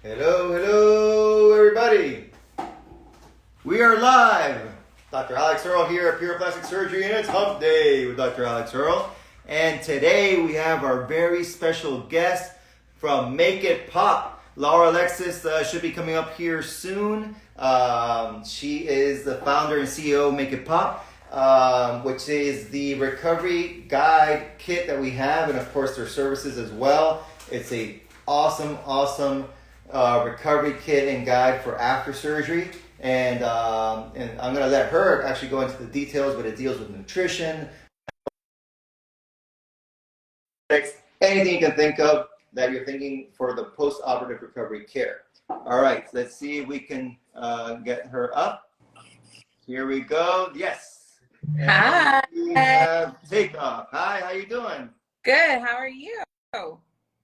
Hello, hello, everybody. We are live. Dr. Alex Earl here at Pure Plastic Surgery, and it's Hump Day with Dr. Alex Earl. And today we have our very special guest from Make It Pop. Laura Alexis should be coming up here soon. She is the founder and CEO of Make It Pop, which is the recovery guide kit that we have, and of course their services as well. It's a awesome recovery kit and guide for after surgery. And I'm going to let her actually go into the details, but it deals with nutrition, anything you can think of that you're thinking for the post-operative recovery care. All right, let's see if we can get her up. Here we go. Yes. And Hi. we have Takeoff. Hi, how you doing? Good. How are you?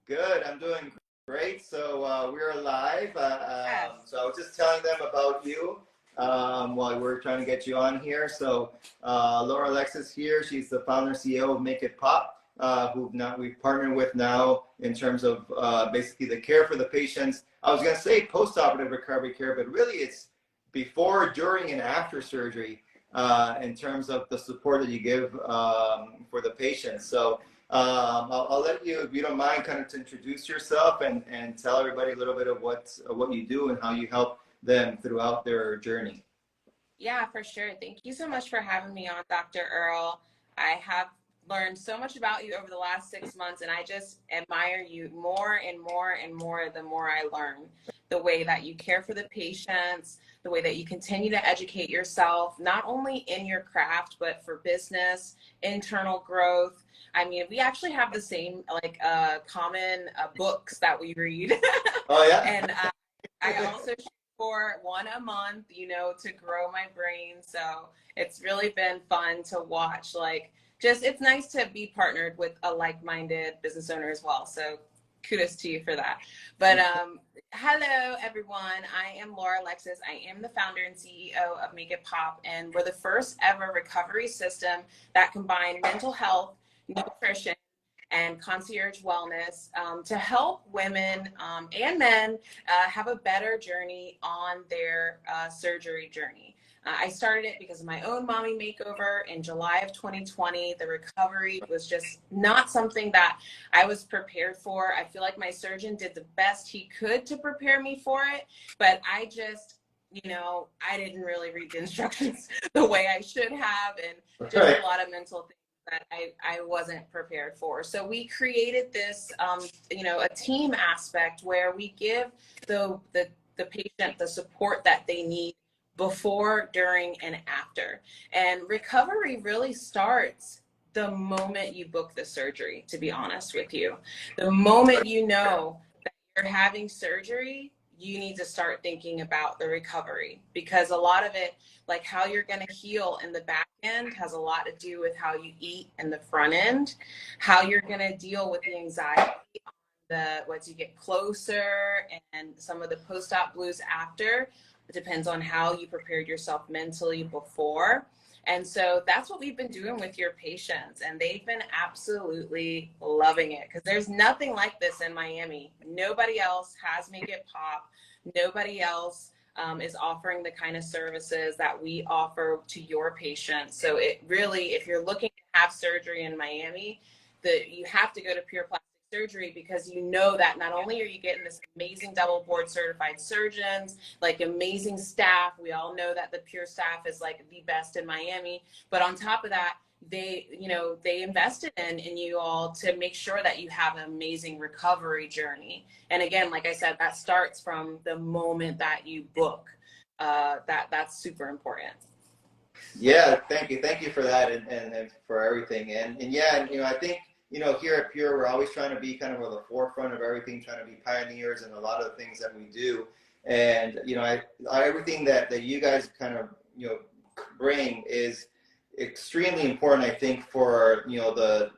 Good. I'm doing great. So we're live. Yes. So I was just telling them about you while we're trying to get you on here. So Laura Alexis here. She's the founder and CEO of Make It Pop, who now we've partnered with now in terms of basically the care for the patients. I was going to say post-operative recovery care, but really it's before, during, and after surgery in terms of the support that you give for the patients. So I'll let you, if you don't mind, kind of to introduce yourself and tell everybody a little bit of what you do and how you help them throughout their journey. Yeah, for sure. Thank you so much for having me on, Dr. Earl. I have learned so much about you over the last 6 months, and I just admire you more and more and more the more I learn. The way that you care for the patients, the way that you continue to educate yourself, not only in your craft, but for business, internal growth. I mean, we actually have the same like common books that we read. Oh yeah. And I also shoot for one a month, to grow my brain. So it's really been fun to watch. Like, just it's nice to be partnered with a like-minded business owner as well. So kudos to you for that. But hello, everyone. I am Laura Alexis. I am the founder and CEO of Make It Pop, and we're the first ever recovery system that combined mental health, nutrition, and concierge wellness to help women and men have a better journey on their surgery journey. I started it because of my own mommy makeover in July of 2020. The recovery was just not something that I was prepared for. I feel like my surgeon did the best he could to prepare me for it, but I just, I didn't really read the instructions the way I should have, and just Right. a lot of mental things that I wasn't prepared for. So we created this, a team aspect where we give the patient the support that they need before, during, and after. And recovery really starts the moment you book the surgery, to be honest with you. The moment you know that you're having surgery, you need to start thinking about the recovery, because a lot of it, like how you're going to heal in the back end, has a lot to do with how you eat in the front end, how you're going to deal with the anxiety once you get closer, and some of the post-op blues after. It depends on how you prepared yourself mentally before. And so that's what we've been doing with your patients, and they've been absolutely loving it, because there's nothing like this in Miami. Nobody else has Make It Pop. Nobody else is offering the kind of services that we offer to your patients. So it really, if you're looking to have surgery in Miami, you have to go to Pure Plastic Surgery, because you know that not only are you getting this amazing double board certified surgeons, like amazing staff. We all know that the Pure staff is like the best in Miami, but on top of that, they invested in you all to make sure that you have an amazing recovery journey. And again, like I said, that starts from the moment that you book. That's super important. Yeah, thank you for that and for everything. And yeah, I think here at Pure, we're always trying to be kind of at the forefront of everything, trying to be pioneers in a lot of the things that we do. And everything that you guys kind of bring is extremely important, I think, for the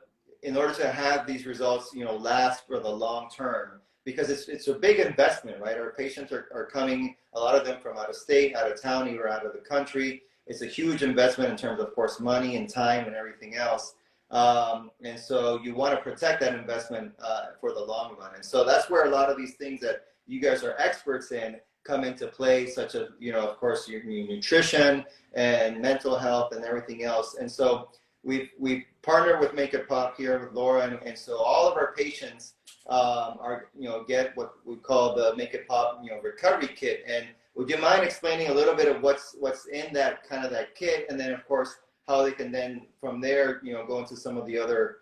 in order to have these results last for the long term, because it's a big investment, right? Our patients are coming, a lot of them from out of state, out of town, even out of the country. It's a huge investment in terms of course, money and time and everything else. And so you want to protect that investment for the long run. And so that's where a lot of these things that you guys are experts in come into play, such as, of course, your nutrition and mental health and everything else. And so we've partnered with Make It Pop here with Laura, and so all of our patients are, get what we call the Make It Pop, recovery kit. And would you mind explaining a little bit of what's in that kit, and then of course how they can then from there, go into some of the other,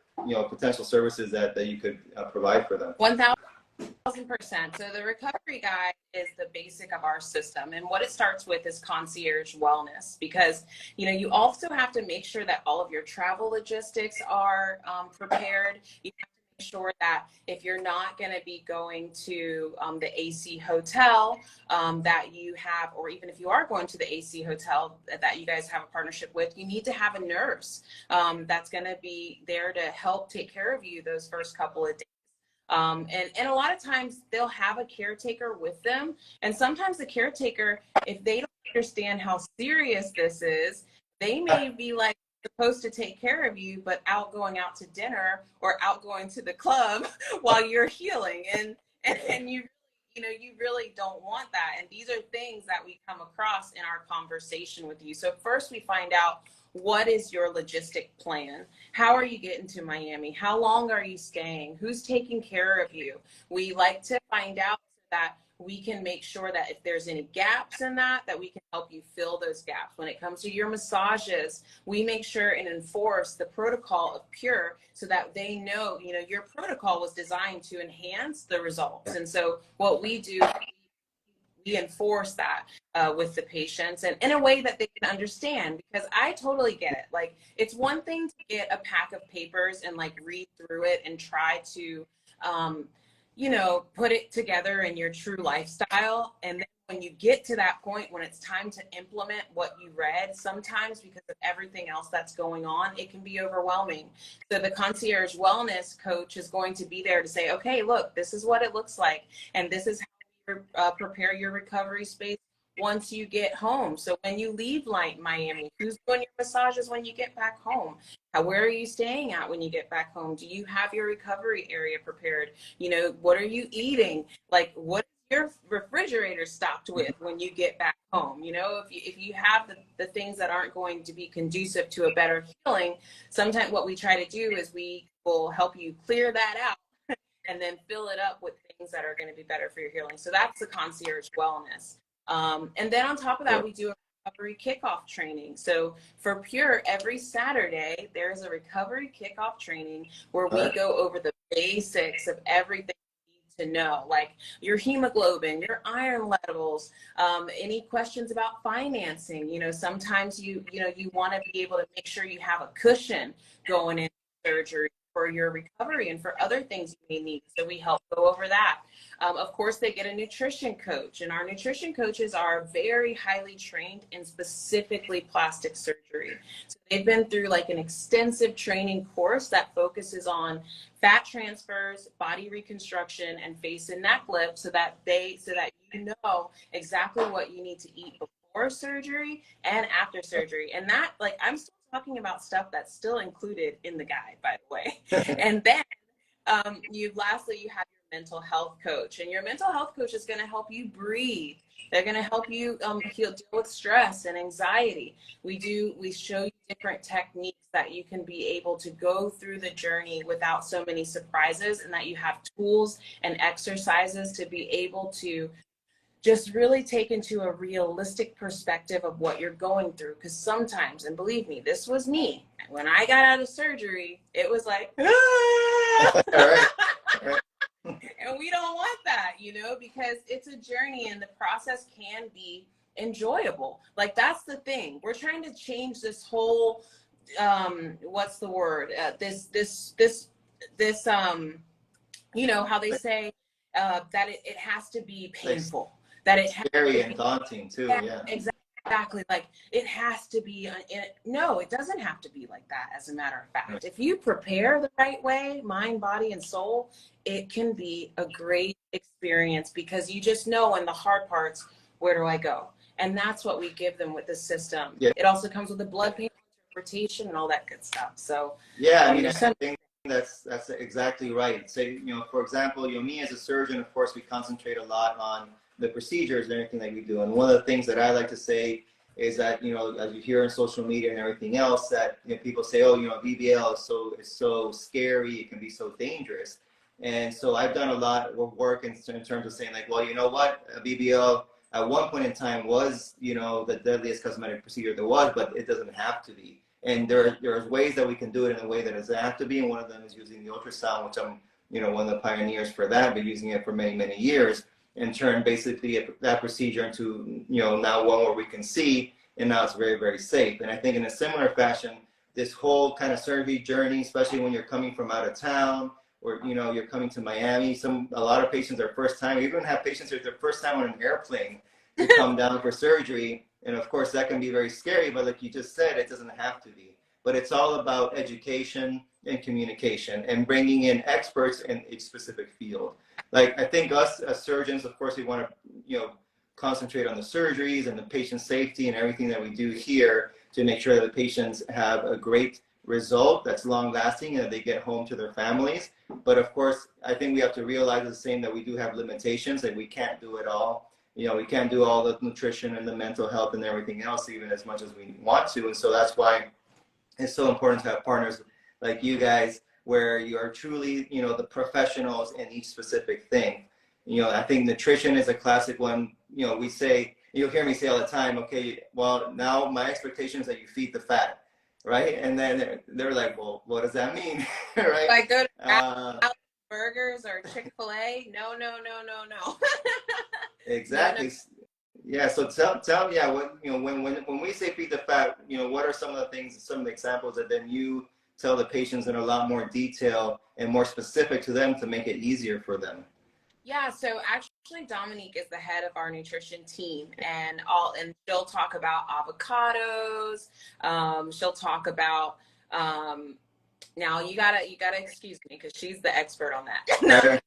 potential services that you could provide for them? 1,000%. So the recovery guide is the basic of our system, and what it starts with is concierge wellness, because you also have to make sure that all of your travel logistics are prepared. You have to make sure that if you're not going to be going to the AC hotel that you have, or even if you are going to the AC hotel that you guys have a partnership with, you need to have a nurse that's going to be there to help take care of you those first couple of days. And a lot of times they'll have a caretaker with them. And sometimes the caretaker, if they don't understand how serious this is, they may be like supposed to take care of you, but going out to dinner or going to the club while you're healing. And you really don't want that. And these are things that we come across in our conversation with you. So first we find out, what is your logistic plan? How are you getting to Miami? How long are you staying? Who's taking care of you? We like to find out so that we can make sure that if there's any gaps in that we can help you fill those gaps. When it comes to your massages, we make sure and enforce the protocol of Pure so that they know, your protocol was designed to enhance the results. And so what we do, we enforce that with the patients, and in a way that they can understand, because I totally get it. Like, it's one thing to get a pack of papers and like read through it and try to, put it together in your true lifestyle. And then when you get to that point, when it's time to implement what you read, sometimes because of everything else that's going on, it can be overwhelming. So the concierge wellness coach is going to be there to say, okay, look, this is what it looks like. And this is prepare your recovery space once you get home. So when you leave Miami, who's doing your massages when you get back home? Where are you staying at when you get back home? Do you have your recovery area prepared? What are you eating? Like, what is your refrigerator stocked with when you get back home? If you have the things that aren't going to be conducive to a better healing, sometimes what we try to do is we will help you clear that out and then fill it up with things that are going to be better for your healing. So that's the concierge wellness. And then on top of that, we do a recovery kickoff training. So for Pure, every Saturday, there's a recovery kickoff training where we go over the basics of everything you need to know, like your hemoglobin, your iron levels, any questions about financing. Sometimes you want to be able to make sure you have a cushion going into surgery for your recovery and for other things you may need. So we help go over that. Of course, they get a nutrition coach, and our nutrition coaches are very highly trained in specifically plastic surgery. So they've been through like an extensive training course that focuses on fat transfers, body reconstruction, and face and neck lift, so that you know exactly what you need to eat before surgery and after surgery. And that, like, I'm still talking about stuff that's still included in the guide, by the way. And then you have your mental health coach, and your mental health coach is going to help you breathe. They're going to help you deal with stress and anxiety. We show you different techniques that you can be able to go through the journey without so many surprises, and that you have tools and exercises to be able to just really take into a realistic perspective of what you're going through. Because sometimes, and believe me, this was me, when I got out of surgery, it was like, ah! All right. And we don't want that, because it's a journey and the process can be enjoyable. Like, that's the thing. We're trying to change this whole, what's the word? How they say that it has to be painful. That it has scary and daunting too. Yeah. Exactly. Like, it has to be. No, it doesn't have to be like that. As a matter of fact, if you prepare the right way, mind, body, and soul, it can be a great experience, because you just know in the hard parts, where do I go? And that's what we give them with the system. Yeah. It also comes with a blood panel interpretation and all that good stuff. So yeah, I think that's exactly right. So, for example, me as a surgeon, of course, we concentrate a lot on the procedures and everything that we do. And one of the things that I like to say is that, as you hear in social media and everything else, that people say, oh, BBL is so scary, it can be so dangerous. And so I've done a lot of work in terms of saying, like, well, you know what, a BBL at one point in time was, the deadliest cosmetic procedure there was, but it doesn't have to be. And there's ways that we can do it in a way that it doesn't have to be, and one of them is using the ultrasound, which I'm one of the pioneers for that, been using it for many years, and turn basically that procedure into now one where we can see, and now it's very safe. And I think in a similar fashion, this whole kind of surgery journey, especially when you're coming from out of town, or you're coming to Miami, a lot of patients are first time. We even have patients who are their first time on an airplane to come down for surgery. And of course, that can be very scary, but like you just said, it doesn't have to be. But it's all about education and communication and bringing in experts in each specific field. Like, I think us as surgeons, of course, we want to, concentrate on the surgeries and the patient safety and everything that we do here to make sure that the patients have a great result that's long lasting and that they get home to their families. But of course, I think we have to realize the same, that we do have limitations, that we can't do it all. We can't do all the nutrition and the mental health and everything else, even as much as we want to. And so that's why it's so important to have partners like you guys, where you are truly, the professionals in each specific thing. I think nutrition is a classic one. We say, you'll hear me say all the time, okay, well, now my expectation is that you feed the fat, right? And then they're like, well, what does that mean? Right? Like, go to burgers or Chick-fil-A? No. Exactly. No. Yeah. So tell me, yeah, what, when we say feed the fat, what are some of the things, some of the examples that then you tell the patients in a lot more detail and more specific to them to make it easier for them? Yeah, so actually Dominique is the head of our nutrition team, and she'll talk about avocados. She'll talk about now you gotta excuse me because she's the expert on that.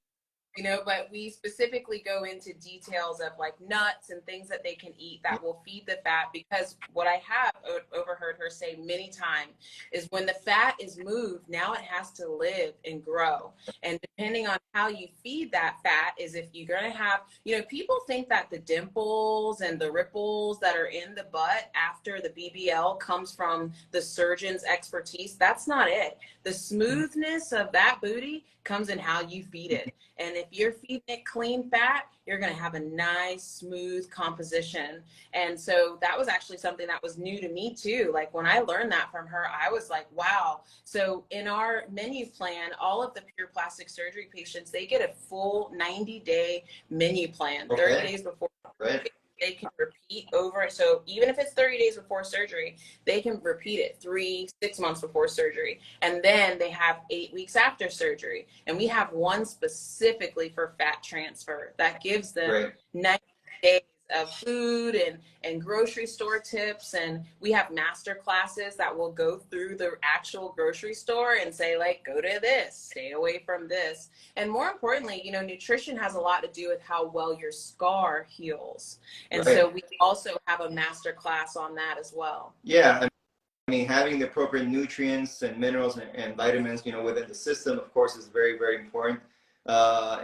But we specifically go into details of like nuts and things that they can eat that will feed the fat, because what I have overheard her say many times is when the fat is moved, now it has to live and grow. And depending on how you feed that fat is if you're going to have, people think that the dimples and the ripples that are in the butt after the BBL comes from the surgeon's expertise. That's not it. The smoothness of that booty comes in how you feed it. And if you're feeding it clean fat, you're going to have a nice, smooth composition. And so that was actually something that was new to me too. Like when I learned that from her, I was like, wow. So in our menu plan, all of the pure plastic surgery patients, they get a full 90-day menu plan, 30 days before. Right. They can repeat over it. So even if it's 30 days before surgery, they can repeat it 3-6 months before surgery. And then they have 8 weeks after surgery. And we have one specifically for fat transfer that gives them 90 days of food and grocery store tips. And we have master classes that will go through the actual grocery store and say, like, go to this, stay away from this. And more importantly, nutrition has a lot to do with how well your scar heals. And so we also have a master class on that as well. Yeah. I mean, having the appropriate nutrients and minerals and vitamins, within the system, of course, is very important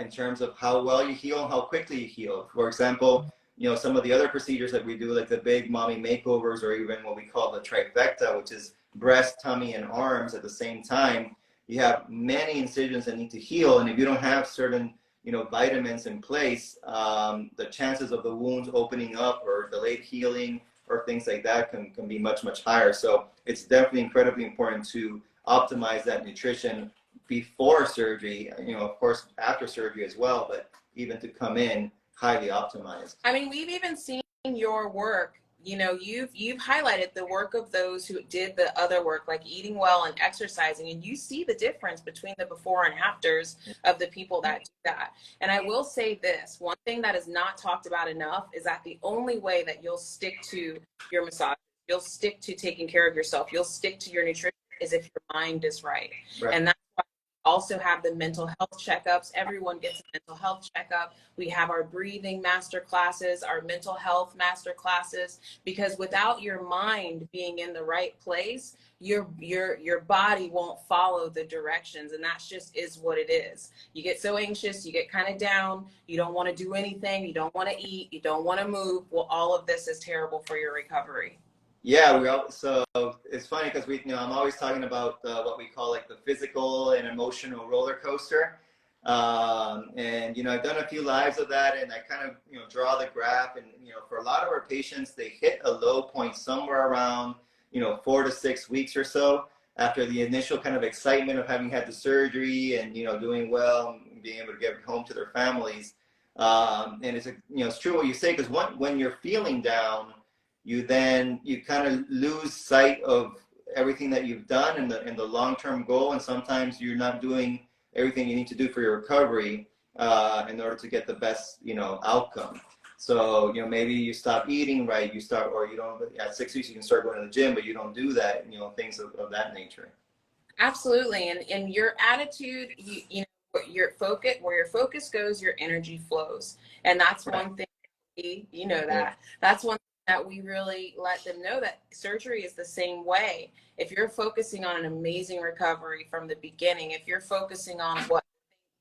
in terms of how well you heal and how quickly you heal. For example, some of the other procedures that we do, like the big mommy makeovers, or even what we call the trifecta, which is breast, tummy, and arms at the same time, you have many incisions that need to heal. And if you don't have certain, vitamins in place, the chances of the wounds opening up or delayed healing or things like that can be much higher. So it's definitely incredibly important to optimize that nutrition before surgery, of course, after surgery as well, but even to come in highly optimized. I mean, we've even seen your work. You've highlighted the work of those who did the other work, like eating well and exercising, and you see the difference between the before and afters of the people that do that. And I will say this, one thing that is not talked about enough is that the only way that you'll stick to your massage, you'll stick to taking care of yourself, you'll stick to your nutrition is if your mind is right. And that's why Also have the mental health checkups. Everyone gets a mental health checkup. We have our breathing master classes, our mental health master classes, because without your mind being in the right place, your body won't follow the directions, and that's just is what it is. You get so anxious, you get kind of down, you don't want to do anything, you don't want to eat, you don't want to move. Well, all of this is terrible for your recovery. Yeah, so it's funny because I'm always talking about what we call like the physical and emotional roller coaster. And I've done a few lives of that, and I kind of draw the graph, and for a lot of our patients, they hit a low point somewhere around 4 to 6 weeks or so after the initial kind of excitement of having had the surgery and doing well and being able to get home to their families. And it's true what you say, because when you're feeling down, you kind of lose sight of everything that you've done and the long-term goal, and sometimes you're not doing everything you need to do for your recovery in order to get the best outcome. So maybe you stop eating right, or you don't. At 6 weeks you can start going to the gym, but you don't do that. Things of that nature. Absolutely, and your attitude, your focus, where your focus goes, your energy flows, and that's Right. one thing. That's one thing that we really let them know, that surgery is the same way. If you're focusing on an amazing recovery from the beginning, if you're focusing on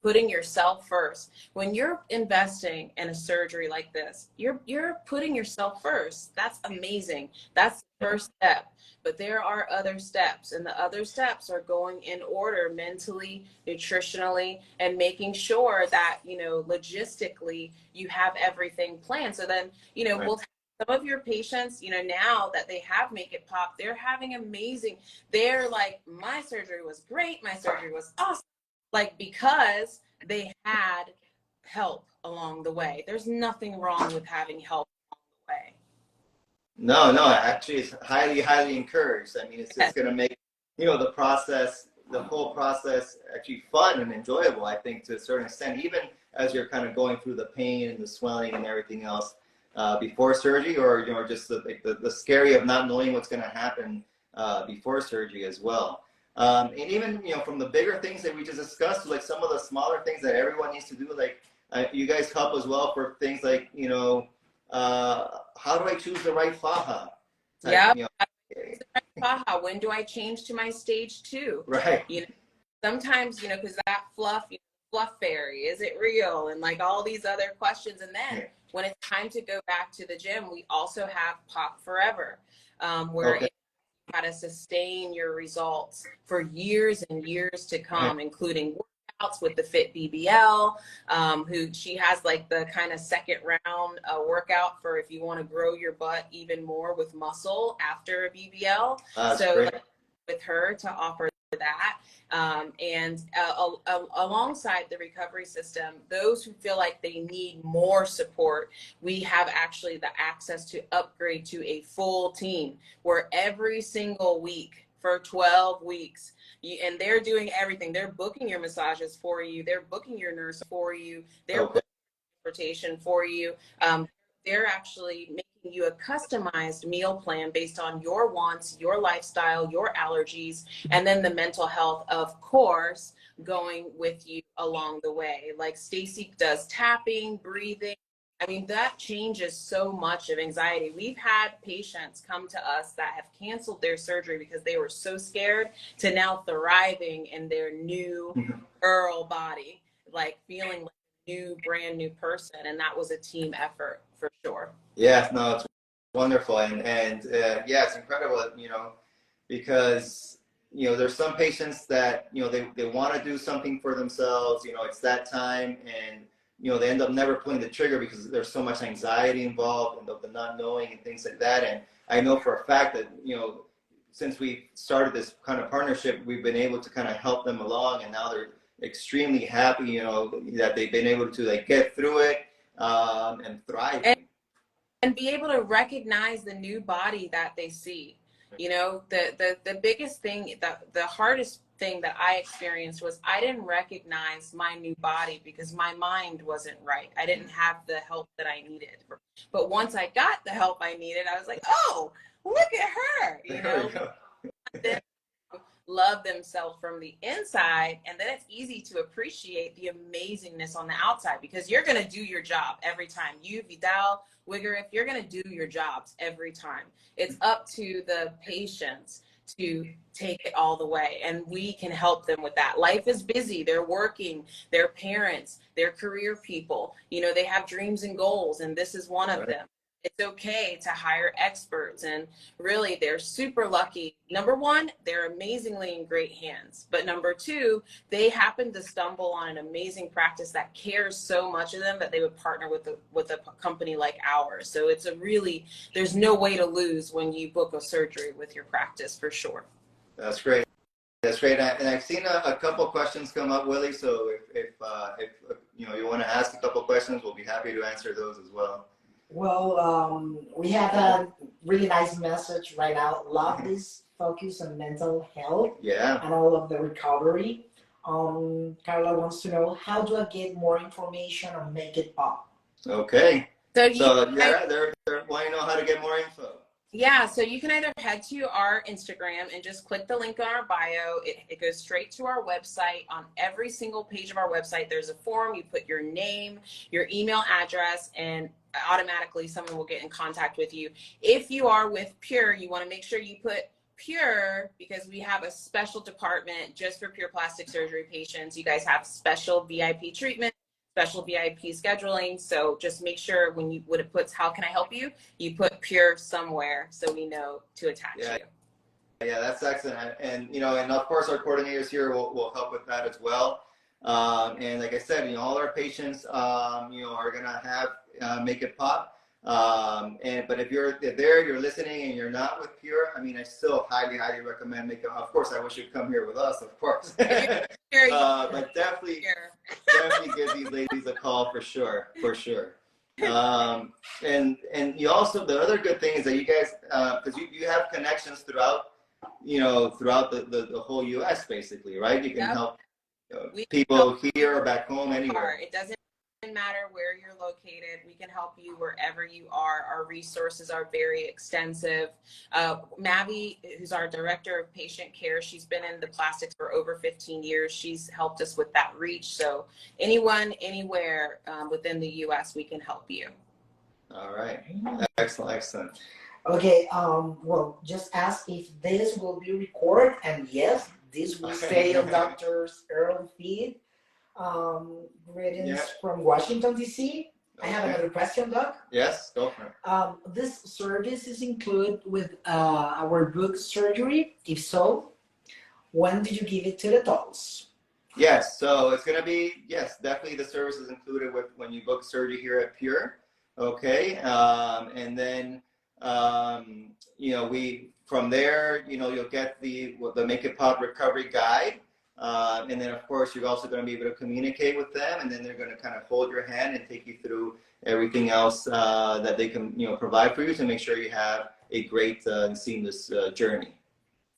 putting yourself first, when you're investing in a surgery like this, you're putting yourself first. That's amazing. That's the first step. But there are other steps, and the other steps are going in order mentally, nutritionally, and making sure that logistically you have everything planned. So then Right. we'll some of your patients, now that they have Make It Pop, they're having amazing. They're like, my surgery was great. My surgery was awesome. Like, because they had help along the way. There's nothing wrong with having help along the way. No, actually, it's highly, highly encouraged. I mean, it's Yes. just going to make the whole process actually fun and enjoyable, I think, to a certain extent, even as you're kind of going through the pain and the swelling and everything else before surgery, or just the scary of not knowing what's going to happen before surgery as well. And even from the bigger things that we just discussed, like some of the smaller things that everyone needs to do, like you guys help as well for things like how do I choose the right faja? Yeah. You know, When do I change to my stage 2? right. Sometimes, because that fluff fairy, is it real? And like all these other questions. And then when it's time to go back to the gym, we also have Pop Forever, where Okay. how to sustain your results for years and years to come, including workouts with the Fit BBL, who she has like the kind of second round workout for if you want to grow your butt even more with muscle after a BBL. So like, with her to offer that. And alongside the recovery system, those who feel like they need more support, we have actually the access to upgrade to a full team where every single week for 12 weeks, and they're doing everything. They're booking your massages for you. They're booking your nurse for you. They're booking transportation for you. They're actually making you a customized meal plan based on your wants, your lifestyle, your allergies, and then the mental health, of course, going with you along the way. Like Stacy does tapping, breathing. I mean, that changes so much of anxiety. We've had patients come to us that have canceled their surgery because they were so scared, to now thriving in their new girl body, like feeling like brand new person. And that was a team effort for sure. Yeah, no, it's wonderful, and yeah, it's incredible, because there's some patients that they want to do something for themselves, it's that time, and they end up never pulling the trigger because there's so much anxiety involved and the not knowing and things like that. And I know for a fact that since we started this kind of partnership, we've been able to kind of help them along, and now they're extremely happy, that they've been able to like get through it and thrive. And be able to recognize the new body that they see. The biggest thing, the hardest thing that I experienced was I didn't recognize my new body because my mind wasn't right. I didn't have the help that I needed. But once I got the help I needed, I was like, oh, look at her, love themselves from the inside, and then it's easy to appreciate the amazingness on the outside, because you're going to do your job every time. You, Vidal, Wigger, you're going to do your jobs every time. It's up to the patients to take it all the way, and we can help them with that. Life is busy. They're working, they're parents, they're career people. You know, they have dreams and goals, and this is one of them. It's okay to hire experts, and really they're super lucky. Number one, they're amazingly in great hands. But number two, they happen to stumble on an amazing practice that cares so much of them that they would partner with a company like ours. So it's a really, there's no way to lose when you book a surgery with your practice, for sure. That's great. That's great. And I've seen a couple questions come up, Willie. So if you know, you want to ask a couple questions, we'll be happy to answer those as well. Well, we have a really nice message right now. Love this focus on mental health, yeah, and all of the recovery. Carla wants to know, how do I get more information on Make It Pop? Okay. So yeah, they're wanting to know how to get more info. Yeah, so you can either head to our Instagram and just click the link on our bio. It goes straight to our website. On every single page of our website, there's a form. You put your name, your email address, and automatically someone will get in contact with you. If you are with Pure, you want to make sure you put Pure, because we have a special department just for pure plastic surgery patients. You guys have special VIP treatment, special VIP scheduling. So just make sure when it puts, how can I help you? You put Pure somewhere so we know to attach you. Yeah, that's excellent. And, you know, and of course our coordinators here will help with that as well. And like I said, you know, all our patients, you know, are going to have Make It Pop. But if you're listening and you're not with Pure, I mean, I still highly recommend Make It Pop. Of course, I wish you'd come here with us, of course. But definitely give these ladies a call for sure. And you also, the other good thing is that you guys, because you have connections throughout the whole U.S. basically, right? You can help people here or back home, anywhere. It doesn't matter where you're located. We can help you wherever you are. Our resources are very extensive. Mavi, who's our director of patient care, she's been in the plastics for over 15 years. She's helped us with that reach. So anyone, anywhere within the U.S., we can help you. All right. Excellent. Okay, well, just ask if this will be recorded, and yes, this will stay on Dr. Earl feed. Greetings from Washington, D.C. I have another question, Doc. Yes, go for it. This service is included with our book surgery. If so, when did you give it to the adults? Yes, so it's going to be, definitely the service is included with when you book surgery here at Pure. Okay, and then, you know, from there, you know, you'll get the Make It Pop recovery guide. And then, of course, you're also going to be able to communicate with them, and then they're going to kind of hold your hand and take you through everything else that they can, you know, provide for you to make sure you have a great and seamless journey.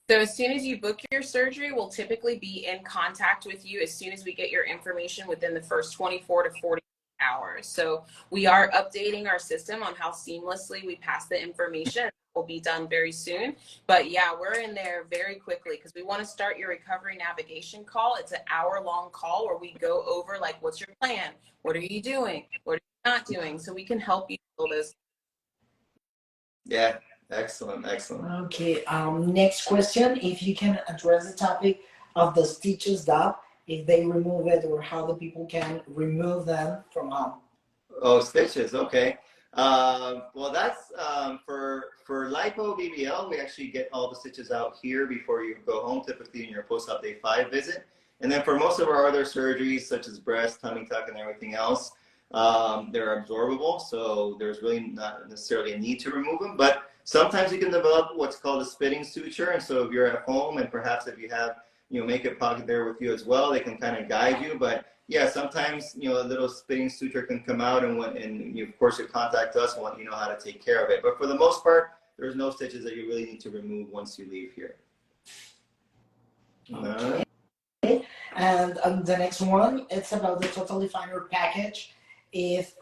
So as soon as you book your surgery, we'll typically be in contact with you as soon as we get your information within the first 24 to 40 hours. So we are updating our system on how seamlessly we pass the information. Will be done very soon. But yeah, we're in there very quickly because we want to start your recovery navigation call. It's an hour-long call where we go over, like, what's your plan? What are you doing? What are you not doing? So we can help you build this. Yeah, excellent. Okay, next question. If you can address the topic of the stitches, Doc, if they remove it, or how the people can remove them from home. Oh, stitches, okay. Well, that's for lipo BBL, we actually get all the stitches out here before you go home, typically in your post-op day 5 visit. And then for most of our other surgeries, such as breast, tummy tuck, and everything else, they're absorbable, so there's really not necessarily a need to remove them. But sometimes you can develop what's called a spitting suture, and so if you're at home, and perhaps if you have, you know, Make It Pop there with you as well, they can kind of guide you. But yeah, sometimes, you know, a little spitting suture can come out, and you, of course, you contact us and let you know how to take care of it. But for the most part, there's no stitches that you really need to remove once you leave here. Okay. And the next one, it's about the Total Definer package. If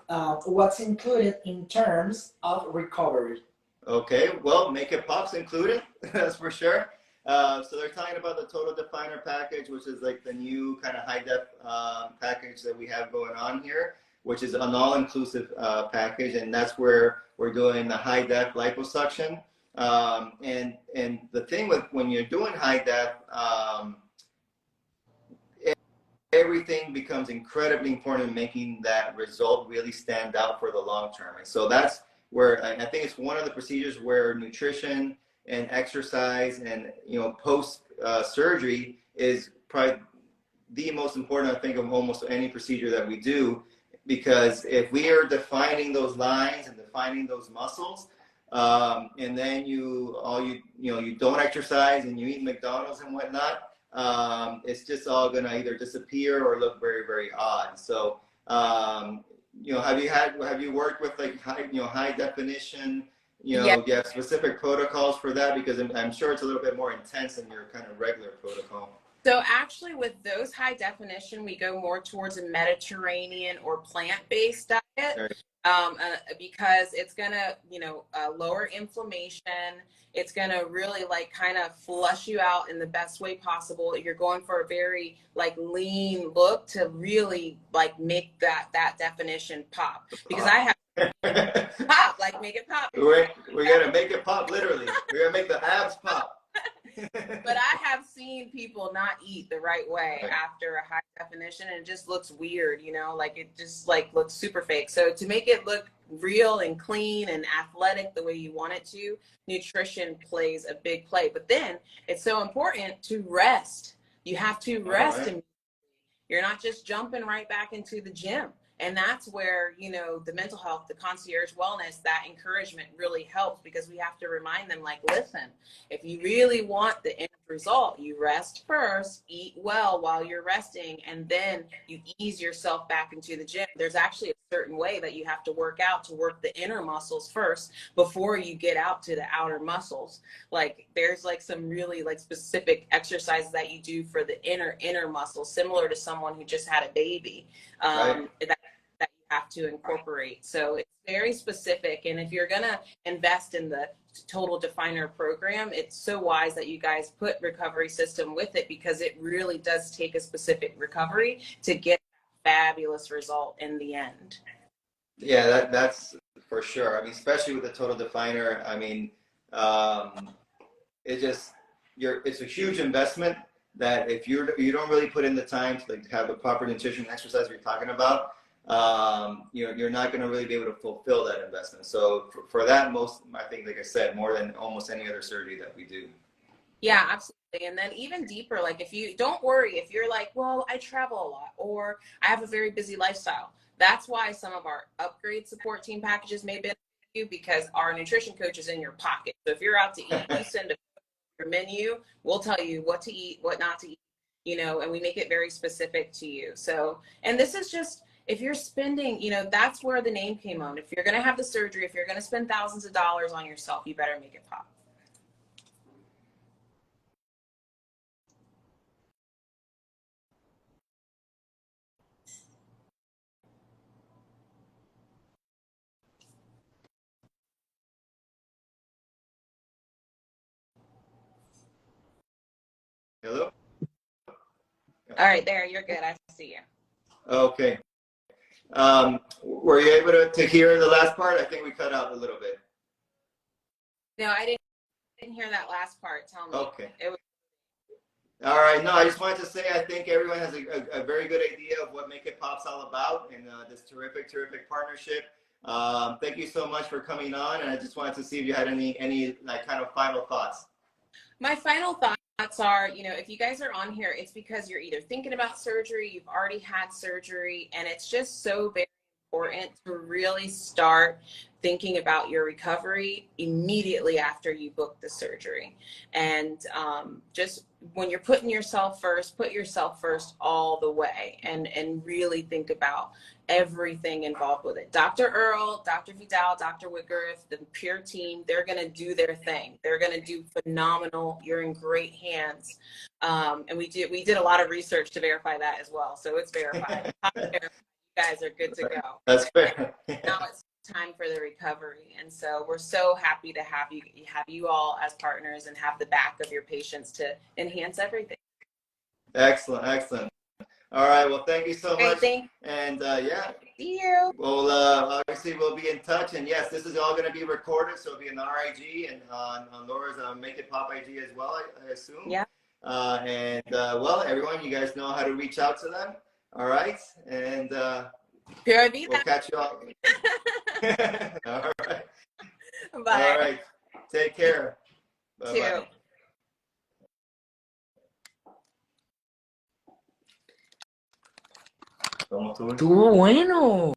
what's included in terms of recovery. Okay, well, Make It Pop's included, that's for sure. So they're talking about the Total Definer package, which is like the new kind of high def package that we have going on here, which is an all-inclusive package, and that's where we're doing the high def liposuction. And the thing with when you're doing high def, everything becomes incredibly important in making that result really stand out for the long term. And so that's where I think it's one of the procedures where nutrition and exercise and post surgery is probably the most important, I think, of almost any procedure that we do, because if we are defining those lines and defining those muscles, and then you don't exercise and you eat McDonald's and whatnot, it's just all going to either disappear or look very, very odd. So, have you worked with like high definition? Yeah. Do you have specific protocols for that? Because I'm sure it's a little bit more intense than your kind of regular protocol. So actually with those high definition, we go more towards a Mediterranean or plant-based diet. Right. Because it's gonna, lower inflammation. It's gonna really like kind of flush you out in the best way possible. You're going for a very like lean look to really like make that definition pop. Because I have pop, like make it pop. We gotta make it pop, literally. We gotta make the abs pop. But I have seen people not eat the right way after a high definition, and it just looks weird, like it just like looks super fake. So to make it look real and clean and athletic the way you want it to, nutrition plays a big play. But then it's so important to rest. You have to rest. Right. You're not just jumping right back into the gym. And that's where, the mental health, the concierge wellness, that encouragement really helps, because we have to remind them, like, listen, if you really want the end result, you rest first, eat well while you're resting, and then you ease yourself back into the gym. There's actually a certain way that you have to work out to work the inner muscles first before you get out to the outer muscles. Like there's like some really like specific exercises that you do for the inner muscles, similar to someone who just had a baby. Right. That you have to incorporate. So it's very specific. And if you're going to invest in the Total Definer program, it's so wise that you guys put recovery system with it, because it really does take a specific recovery to get a fabulous result in the end. Yeah, that's for sure. I mean, especially with the Total Definer, I mean, it's a huge investment that if you don't really put in the time to like have the proper nutrition and exercise you're talking about, you're not going to really be able to fulfill that investment. So for that, I think, like I said, more than almost any other surgery that we do. Yeah, absolutely. And then even deeper, like don't worry if you're like, well, I travel a lot or I have a very busy lifestyle. That's why some of our upgrade support team packages may benefit you, because our nutrition coach is in your pocket. So if you're out to eat, you send your menu, we'll tell you what to eat, what not to eat, and we make it very specific to you. So, and this is just, if you're spending, that's where the name came on. If you're going to have the surgery, if you're going to spend thousands of dollars on yourself, you better make it pop. Hello? All right, there, you're good. I see you. Okay. Were you able to hear the last part? I think we cut out a little bit. No, I didn't hear that last part. Tell me. Okay. All right. No, I just wanted to say I think everyone has a very good idea of what Make It Pop's all about, and this terrific partnership. Thank you so much for coming on, and I just wanted to see if you had any like kind of final thoughts. My final thoughts are, if you guys are on here, it's because you're either thinking about surgery, you've already had surgery, and it's just so very important to really start thinking about your recovery immediately after you book the surgery. And just when you're putting yourself first, put yourself first all the way, and really think about everything involved with it. Dr. Earl, Dr. Vidal, Dr. Whitgriff, the Pure team, they're going to do their thing. They're going to do phenomenal. You're in great hands. And we did a lot of research to verify that as well. So it's verified. You guys are good to go. That's fair. Now it's time for the recovery. And so we're so happy to have you all as partners and have the back of your patients to enhance everything. Excellent, excellent. All right, well, thank you so Great, much. thank And yeah, you. See you. well, obviously we'll be in touch. And yes, this is all going to be recorded, so it'll be an RIG and on Laura's Make It Pop IG as well, I assume. Yeah. Well, everyone, you guys know how to reach out to them. All right, and Pura vida. we'll catch you all. All right. Bye. All right. Take care. Bye bye. Estuvo bueno.